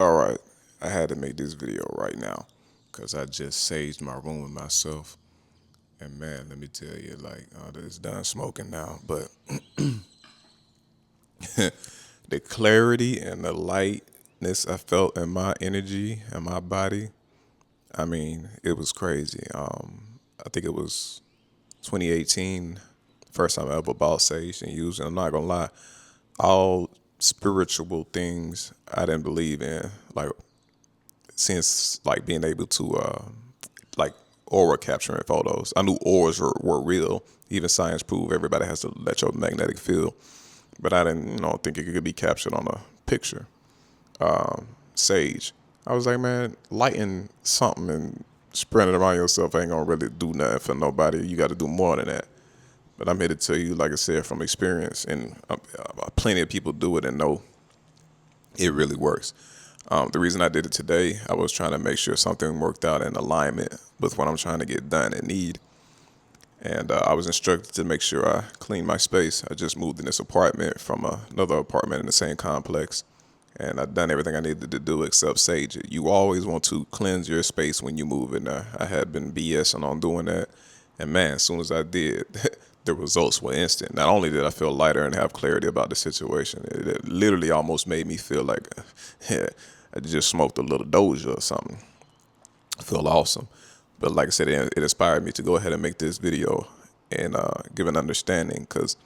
All right, I had to make this video right now because I just saged my room with myself. And man, let me tell you, like, it's done smoking now, but the clarity and the lightness I felt in my energy and my body, I mean, it was crazy. I think it was 2018, first time I ever bought sage and used it. I'm not gonna lie, all spiritual things I didn't believe in, like since like being able to like aura capturing photos. I knew auras were real. Even science proved everybody has to electromagnetic field, but I didn't, think it could be captured on a picture. Sage. I was like, man, lighting something and spreading it around yourself ain't gonna really do nothing for nobody. You got to do more than that. But I'm here to tell you, like I said, from experience, and plenty of people do it and know it really works. The reason I did it today, I was trying to make sure something worked out in alignment with what I'm trying to get done and need. And I was instructed to make sure I clean my space. I just moved in this apartment from another apartment in the same complex. And I've done everything I needed to do except sage it. You always want to cleanse your space when you move in there. I had been BSing on doing that. And man, as soon as I did, the results were instant. Not only did I feel lighter and have clarity about the situation, it literally almost made me feel like yeah, I just smoked a little doja or something. I feel awesome. But like I said, it inspired me to go ahead and make this video and give an understanding because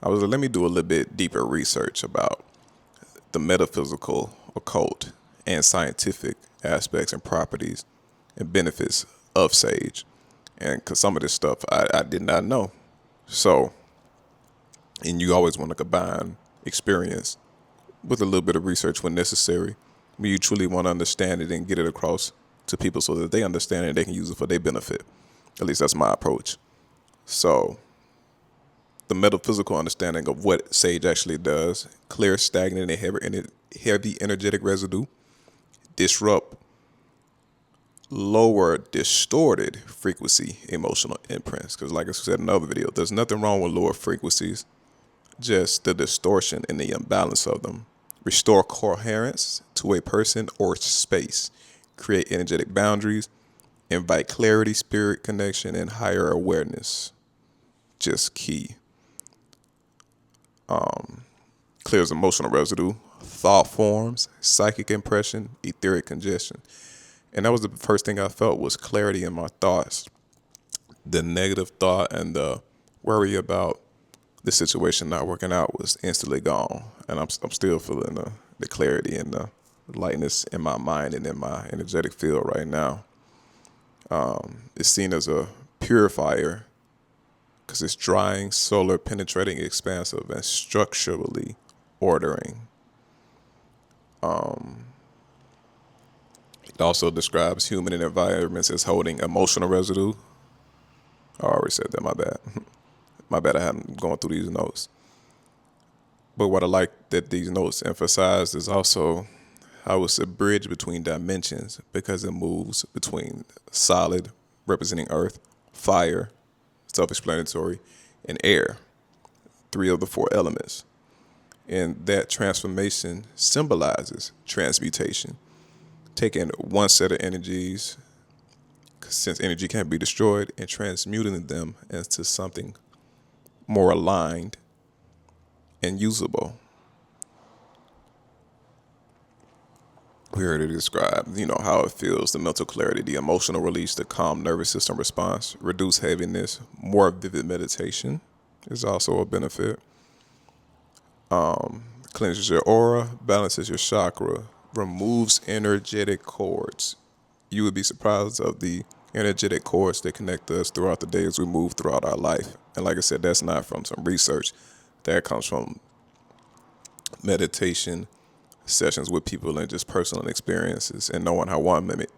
I was like, let me do a little bit deeper research about the metaphysical, occult, and scientific aspects and properties and benefits of sage. And because some of this stuff I did not know. So, and you always want to combine experience with a little bit of research when necessary. When you truly want to understand it and get it across to people so that they understand it and they can use it for their benefit. At least that's my approach. So, the metaphysical understanding of what sage actually does, clear stagnant and heavy energetic residue, disrupt lower distorted frequency emotional imprints. Because like I said in another video, there's nothing wrong with lower frequencies, just the distortion and the imbalance of them. Restore coherence to a person or space, create energetic boundaries, invite clarity, spirit connection, and higher awareness. Just key. Clears emotional residue, thought forms, psychic impression, etheric congestion. And that was the first thing I felt was clarity in my thoughts. The negative thought and the worry about the situation not working out was instantly gone. And I'm still feeling the clarity and the lightness in my mind and in my energetic field right now. It's seen as a purifier because it's drying, solar penetrating, expansive, and structurally ordering. It also describes human environments as holding emotional residue. I already said that, my bad. My bad, I haven't gone through these notes. But what I like that these notes emphasize is also how it's a bridge between dimensions because it moves between solid, representing earth, fire, self explanatory, and air, three of the four elements. And that transformation symbolizes transmutation, taking one set of energies, since energy can't be destroyed, and transmuting them into something more aligned and usable. We heard it described, how it feels, the mental clarity, the emotional release, the calm nervous system response, reduce heaviness, more vivid meditation is also a benefit. Cleanses your aura, balances your chakra, removes energetic cords. You would be surprised of the energetic cords that connect us throughout the day as we move throughout our life. And like I said, that's not from some research. That comes from meditation sessions with people and just personal experiences and knowing how one minute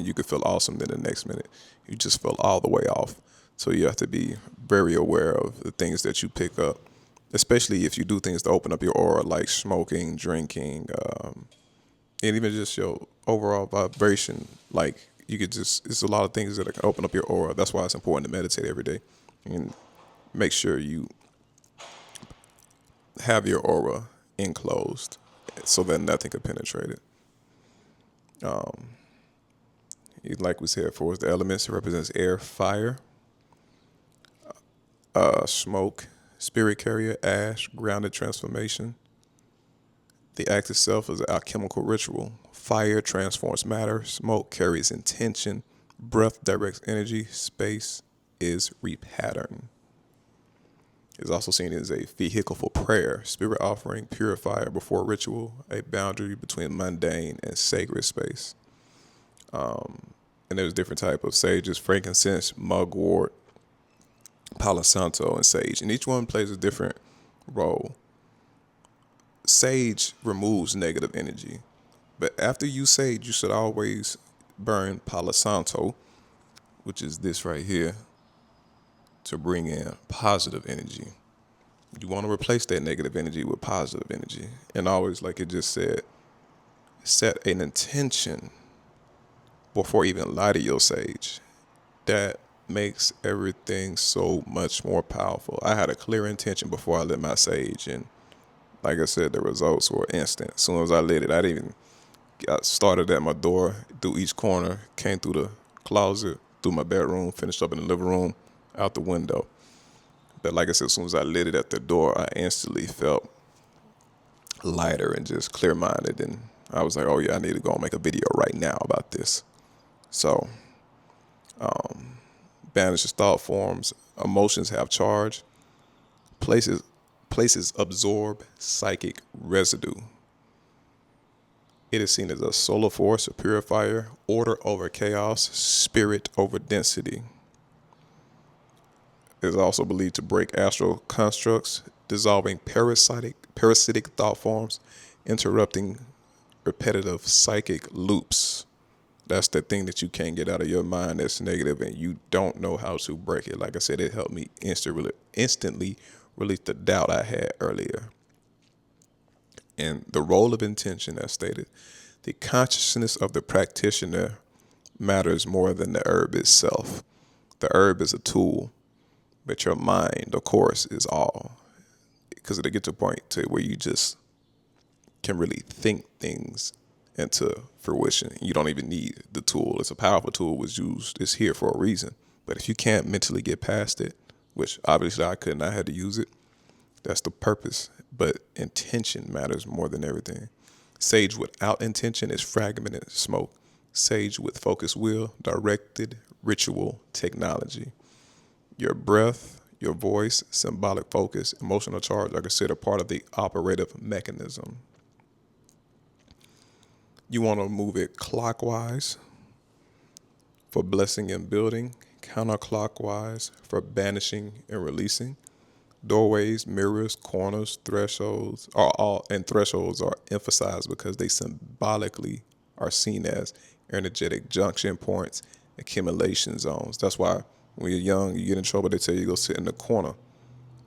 you could feel awesome, then the next minute you just feel all the way off. So you have to be very aware of the things that you pick up, especially if you do things to open up your aura, like smoking, drinking, and even just your overall vibration. Like you could just, it's a lot of things that can open up your aura. That's why it's important to meditate every day and make sure you have your aura enclosed so that nothing can penetrate it. Like we said, for us, the elements represents air, fire, smoke, spirit carrier, ash, grounded transformation. The act itself is an alchemical ritual. Fire transforms matter, smoke carries intention, breath directs energy, space is repattern. It's also seen as a vehicle for prayer, spirit offering, purifier before ritual, a boundary between mundane and sacred space. And there's different type of sages: frankincense, mugwort, palo santo, and sage. And each one plays a different role. Sage removes negative energy, but after you sage, you should always burn palo santo, which is this right here, to bring in positive energy. You want to replace that negative energy with positive energy. And always, like it just said, set an intention before even lighting your sage. That makes everything so much more powerful. I had a clear intention before I lit my sage, and like I said, the results were instant. As soon as I lit it, I didn't even got started at my door, through each corner, came through the closet, through my bedroom, finished up in the living room, out the window. But like I said, as soon as I lit it at the door, I instantly felt lighter and just clear-minded. And I was like, oh yeah, I need to go and make a video right now about this. So, banishes thought forms, emotions have charge, places absorb psychic residue. It is seen as a solar force, a purifier, order over chaos, spirit over density. It is also believed to break astral constructs, dissolving parasitic thought forms, interrupting repetitive psychic loops. That's the thing that you can't get out of your mind that's negative, and you don't know how to break it. Like I said, it helped me instantly release the doubt I had earlier. And the role of intention, as stated, the consciousness of the practitioner matters more than the herb itself. The herb is a tool, but your mind, of course, is all. Because it'll get to a point to where you just can really think things into fruition. You don't even need the tool. It's a powerful tool, was used. It's here for a reason. But if you can't mentally get past it, which obviously I couldn't, I had to use it. That's the purpose. But intention matters more than everything. Sage without intention is fragmented smoke. Sage with focused will, directed ritual technology. Your breath, your voice, symbolic focus, emotional charge are considered part of the operative mechanism. You want to move it clockwise for blessing and building, counterclockwise for banishing and releasing. Doorways, mirrors, corners, thresholds thresholds are emphasized because they symbolically are seen as energetic junction points, accumulation zones. That's why when you're young, you get in trouble, they tell you go sit in the corner,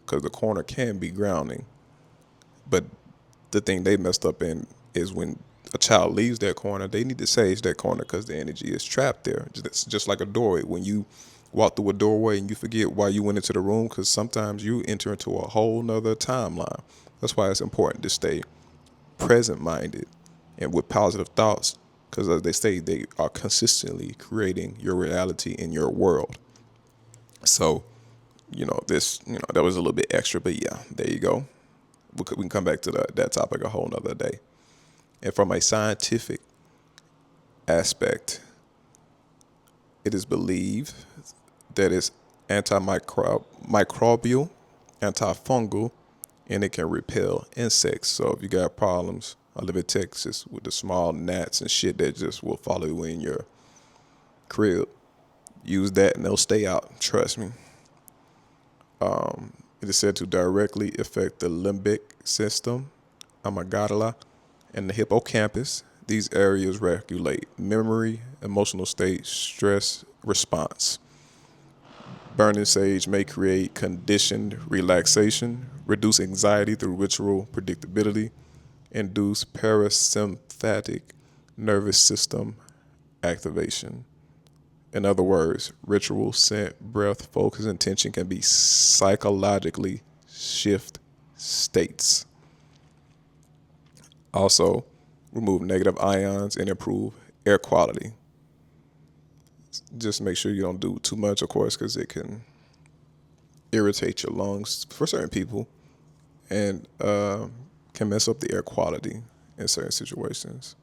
because the corner can be grounding. But the thing they messed up in is when a child leaves that corner, they need to sage that corner because the energy is trapped there. It's just like a doorway. When you walk through a doorway and you forget why you went into the room, because sometimes you enter into a whole nother timeline. That's why it's important to stay present-minded and with positive thoughts, because as they say, they are consistently creating your reality in your world. So, that was a little bit extra, but yeah, there you go. We can come back to that topic a whole nother day. And from a scientific aspect, it is believed that it's antimicrobial, antifungal, and it can repel insects. So if you got problems, I live in Texas with the small gnats and shit that just will follow you in your crib. Use that and they'll stay out. Trust me. It is said to directly affect the limbic system, amygdala, and the hippocampus. These areas regulate memory, emotional state, stress response. Burning sage may create conditioned relaxation, reduce anxiety through ritual predictability, induce parasympathetic nervous system activation. In other words, ritual, scent, breath, focus, and intention can be psychologically shift states. Also, remove negative ions and improve air quality. Just make sure you don't do too much, of course, because it can irritate your lungs for certain people and can mess up the air quality in certain situations.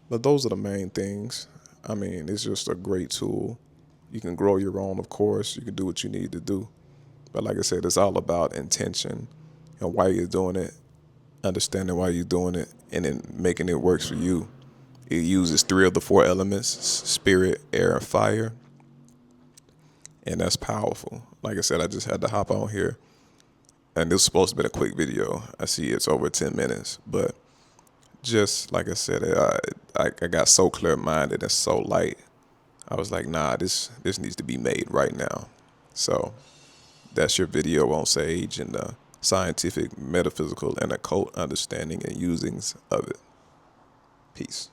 But those are the main things. I mean, it's just a great tool. You can grow your own, of course. You can do what you need to do. But like I said, it's all about intention and why you're doing it, understanding why you're doing it, and then making it work for you. It uses 3 of the 4 elements: spirit, air, and fire. And that's powerful. Like I said, I just had to hop on here. And this was supposed to be a quick video. I see it's over 10 minutes. But just like I said, I got so clear-minded and so light. I was like, nah, this needs to be made right now. So that's your video on Sage and the scientific, metaphysical, and occult understanding and usings of it. Peace.